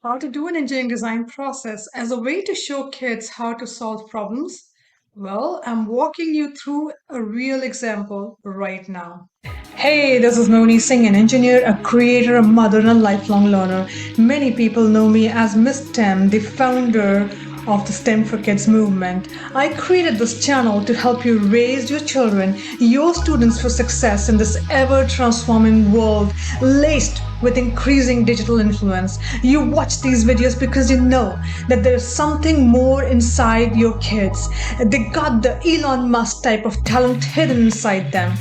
How to do an engineering design process as a way to show kids how to solve problems? Well, I'm walking you through a real example right now. Hey, this is Moni Singh, an engineer, a creator, a mother, and a lifelong learner. Many people know me as Miss STEM, the founder of the STEM for Kids movement. I created this channel to help you raise your children, your students, for success in this ever transforming world laced with increasing digital influence. You watch these videos because you know that there's something more inside your kids. They got the Elon Musk type of talent hidden inside them.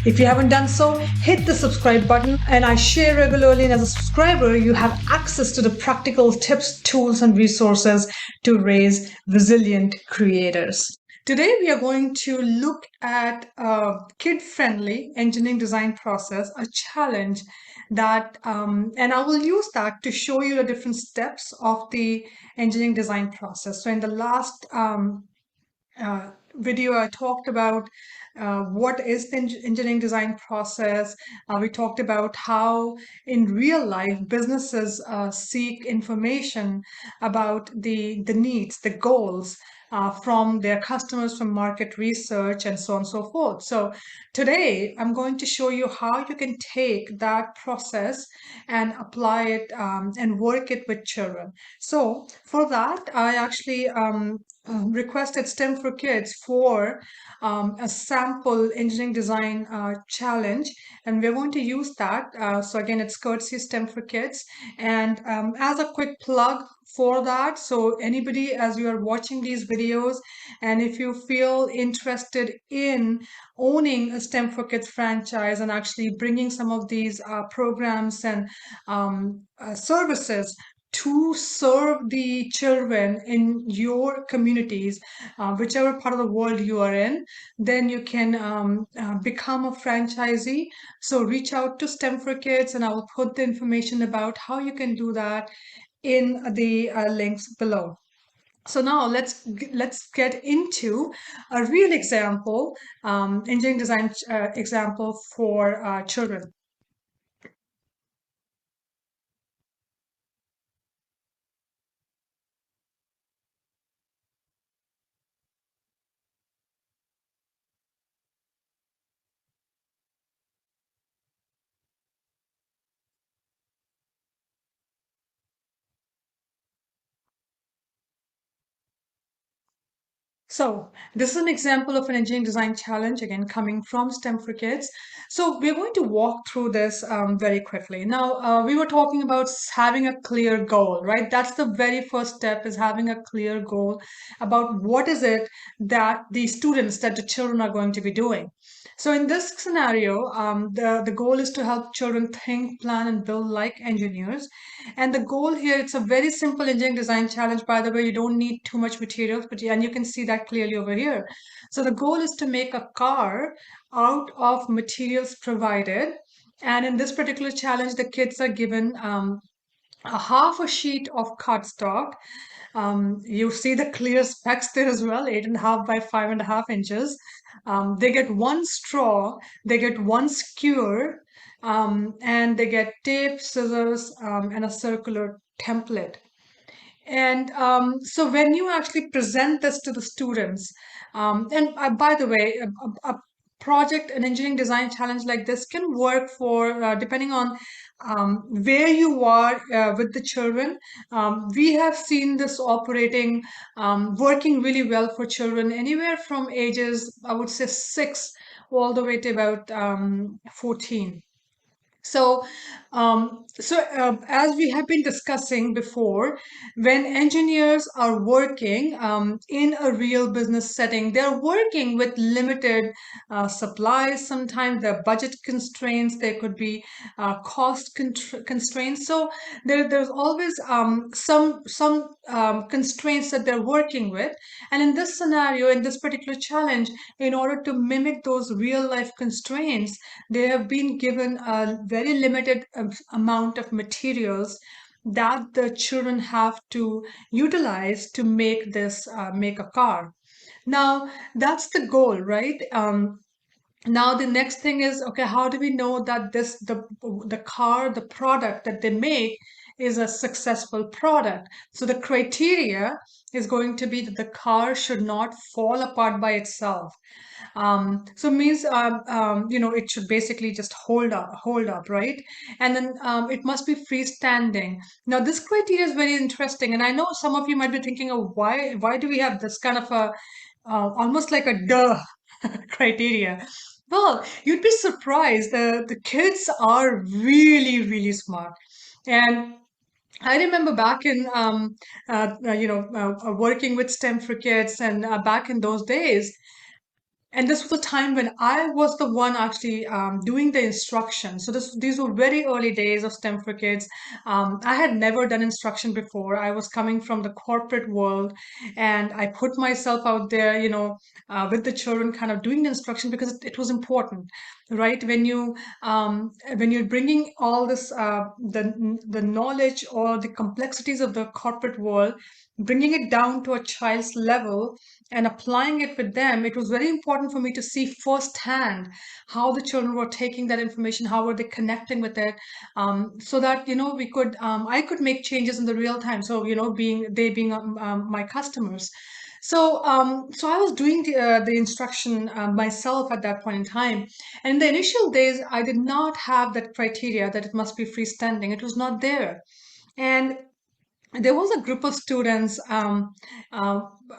If you haven't done so, hit the subscribe button, and I share regularly. And as a subscriber, you have access to the practical tips, tools, and resources to raise resilient creators. Today, we are going to look at a kid friendly engineering design process, a challenge and I will use that to show you the different steps of the engineering design process. So, in the last video, I talked about what is the engineering design process. We talked about how, in real life, businesses seek information about the needs, the goals from their customers, from market research, and so on and so forth. So today, I'm going to show you how you can take that process and apply it and work it with children. So for that, I actually requested STEM for Kids for a sample engineering design challenge, and we're going to use that. So again, it's courtesy STEM for Kids. And as a quick plug for that, so anybody, as you are watching these videos, and if you feel interested in owning a STEM for Kids franchise and actually bringing some of these programs and services to serve the children in your communities, whichever part of the world you are in, then you can become a franchisee. So reach out to STEM for Kids, and I will put the information about how you can do that in the links below. So now let's get into a real example, engineering design example for children. So this is an example of an engineering design challenge, again, coming from STEM for Kids. So we're going to walk through this very quickly. Now, we were talking about having a clear goal, right? That's the very first step, is having a clear goal about what is it that the students, that the children are going to be doing. So in this scenario, the goal is to help children think, plan, and build like engineers. And the goal here, it's a very simple engineering design challenge. By the way, you don't need too much materials, and you can see that clearly over here. So the goal is to make a car out of materials provided. And in this particular challenge, the kids are given a half a sheet of cardstock. You see the clear specs there as well, 8.5 by 5.5 inches. They get one straw, they get one skewer, and they get tape, scissors, and a circular template. And so when you actually present this to the students, and by the way, a project, an engineering design challenge like this can work for, depending on where you are with the children. We have seen this operating, working really well for children anywhere from ages, I would say, 6 all the way to about 14. So, as we have been discussing before, when engineers are working in a real business setting, they're working with limited supplies. Sometimes there are budget constraints. There could be cost constraints. So there's always some constraints that they're working with. And in this scenario, in this particular challenge, in order to mimic those real life constraints, they have been given a very limited amount of materials that the children have to utilize to make a car. Now, that's the goal, right? Now the next thing is, okay, how do we know that the car, the product that they make, is a successful product. So the criteria is going to be that the car should not fall apart by itself. So means it should basically just hold up, right? And then it must be freestanding. Now this criteria is very interesting, and I know some of you might be thinking, oh, why do we have this kind of a almost like a duh criteria? Well, you'd be surprised. The kids are really really smart, and I remember back in working with STEM for kids, and back in those days, and this was a time when I was the one actually doing the instruction. So these were very early days of STEM for Kids. I had never done instruction before. I was coming from the corporate world, and I put myself out there, with the children, kind of doing the instruction because it was important, right? When you're bringing all this the knowledge or the complexities of the corporate world, bringing it down to a child's level and applying it with them, it was very important for me to see firsthand how the children were taking that information, how were they connecting with it, so that we could I could make changes in the real time. So being my customers. So I was doing the instruction myself at that point in time. And in the initial days, I did not have that criteria that it must be freestanding. It was not there. And there was a group of students, uh,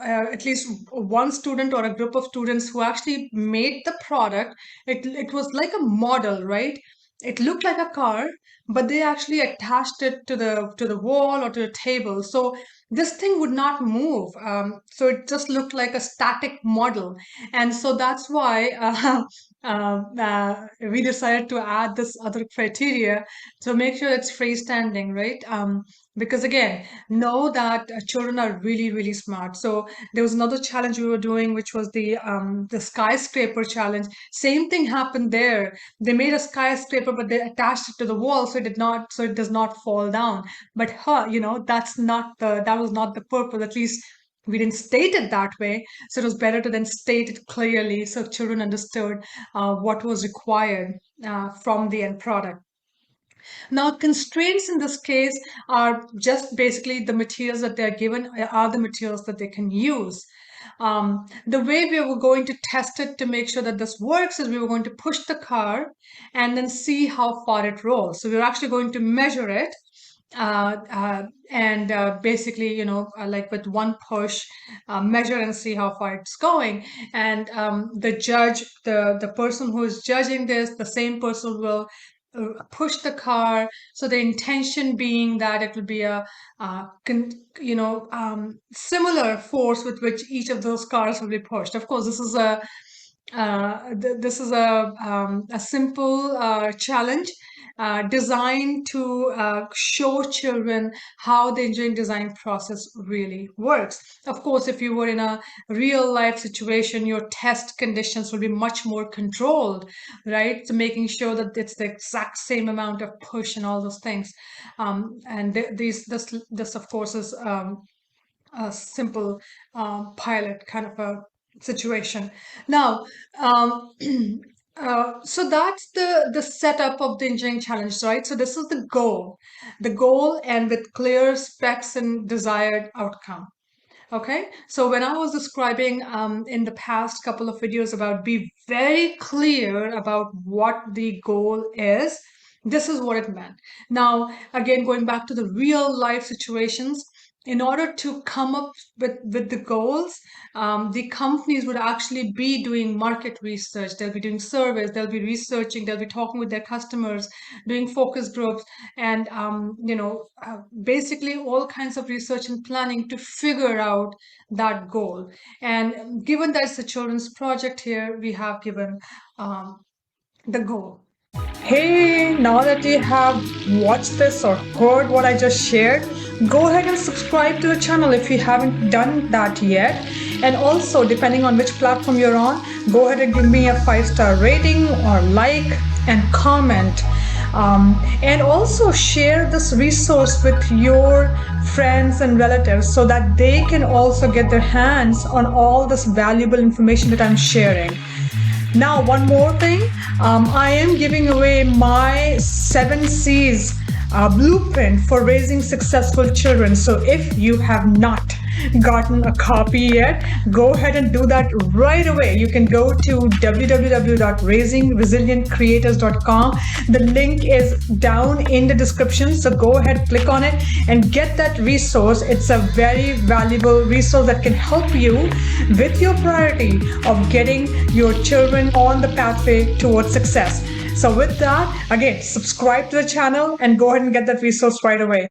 at least one student or a group of students who actually made the product. It was like a model, right? It looked like a car, but they actually attached it to the wall or to the table. So this thing would not move. So it just looked like a static model, and so that's why we decided to add this other criteria to make sure it's freestanding, right? Because again, know that children are really really smart. So there was another challenge we were doing, which was the skyscraper challenge. Same thing happened there. They made a skyscraper, but they attached it to the wall, so it does not fall down. But that was not the purpose. At least we didn't state it that way. So it was better to then state it clearly so children understood what was required from the end product. Now, constraints in this case are just basically the materials that they're given are the materials that they can use. The way we were going to test it to make sure that this works is we were going to push the car and then see how far it rolls. So we were actually going to measure it and basically, like with one push, measure and see how far it's going. And the person who is judging this, the same person will push the car. So the intention being that it will be a similar force with which each of those cars will be pushed. Of course, this is a simple challenge designed to show children how the engineering design process really works. Of course, if you were in a real life situation, your test conditions will be much more controlled, right? So making sure that it's the exact same amount of push and all those things. And this of course is a simple pilot kind of a situation. Now, so that's the setup of the engineering challenge, right? So this is the goal, and with clear specs and desired outcome. Okay, so when I was describing in the past couple of videos about be very clear about what the goal is, this is what it meant. Now, again, going back to the real life situations, in order to come up with the goals, the companies would actually be doing market research. They'll be doing surveys, they'll be researching, they'll be talking with their customers, doing focus groups, and basically all kinds of research and planning to figure out that goal. And given that it's a children's project here, we have given the goal. Hey, now that you have watched this or heard what I just shared, go ahead and subscribe to the channel if you haven't done that yet. And also, depending on which platform you're on, go ahead and give me a 5-star rating or like and comment. And also share this resource with your friends and relatives so that they can also get their hands on all this valuable information that I'm sharing. Now, one more thing, I am giving away my 7 C's blueprint for raising successful children. So if you have not gotten a copy yet, go ahead and do that right away. You can go to www.raisingresilientcreators.com. The link is down in the description. So go ahead, click on it, and get that resource. It's a very valuable resource that can help you with your priority of getting your children on the pathway towards success. So with that, again, subscribe to the channel and go ahead and get that resource right away.